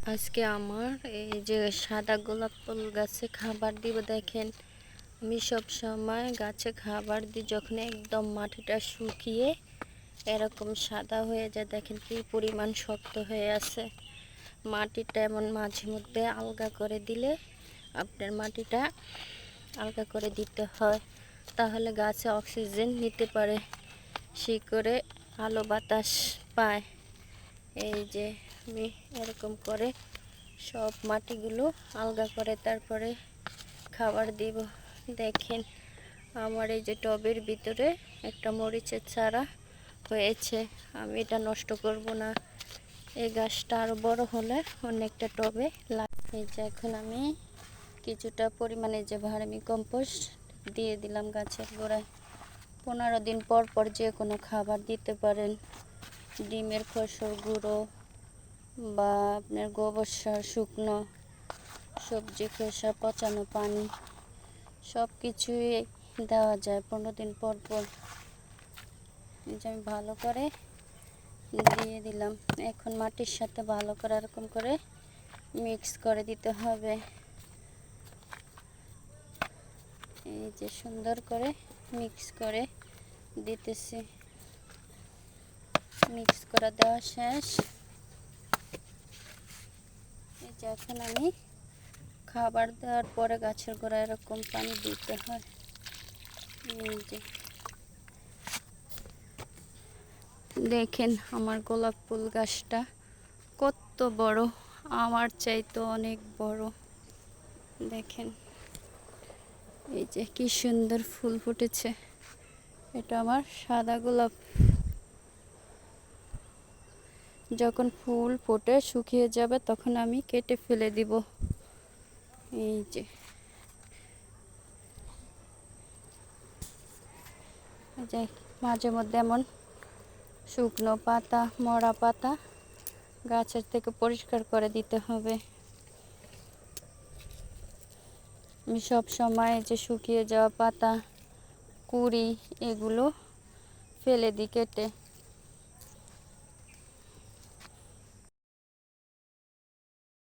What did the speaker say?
আজকে আমার এই যে সাদা গোলাপ ফুল গাছে খাবার দিব। দেখেন, আমি সব সময় গাছে খাবার দিই যখন একদম মাটিটা শুকিয়ে এরকম সাদা হয়ে যায়। দেখেন কি পরিমাণ শক্ত হয়ে আছে। মাটিটা এমন মাঝে মধ্যে আলগা করে দিলে, আপনার মাটিটা আলগা করে দিতে হয়, তাহলে গাছে অক্সিজেন নিতে পারে, শিকড়ে আলো বাতাস পায়। এই যে আমি এরকম করে সব মাটিগুলো আলগা করে তারপরে খাবার দিব। দেখেন, আমার এই যে টবের ভিতরে একটা মরিচের চারা হয়েছে, আমি এটা নষ্ট করব না। এই গাছটা আরও বড় হলে অনেকটা টবে এই যে এখন আমি কিছুটা পরিমাণে যে ভার্মি কম্পোস্ট দিয়ে দিলাম গাছের গোড়ায়। 15 দিন পর পর যে কোনো খাবার দিতে পারেন, ডিমের খোসর গুঁড়ো বা আপনার গোবর সার, শুকনো সবজি খোসা, পচানো পানি, সব কিছুই দেওয়া যায় 15 দিন পর পর। যে আমি ভালো করে দিয়ে দিলাম। এখন মাটির সাথে ভালো করে এরকম করে মিক্স করে দিতে হবে। এই যে সুন্দর করে মিক্স করে দিতেছি। মিক্স করা দেওয়া শেষ। এই যে এখন আমি খাবার দেওয়ার পরে গাছের গোড়ায় এরকম পানি দিতে হয়। এই যে দেখেন আমার গোলাপ ফুল গাছটা কত বড়, আমার চাইতে অনেক বড়। দেখেন এই যে কি সুন্দর ফুল ফুটেছে। এটা আমার সাদা গোলাপ। যখন ফুল ফুটে শুকিয়ে যাবে তখন আমি কেটে ফেলে দিব। এই যে মাঝে মধ্যে এমন শুকনো পাতা, মরা পাতা গাছের থেকে পরিষ্কার করে দিতে হবে। আমি সব সময় যে শুকিয়ে যাওয়া পাতা, কুড়ি এগুলো ফেলে দিই কেটে।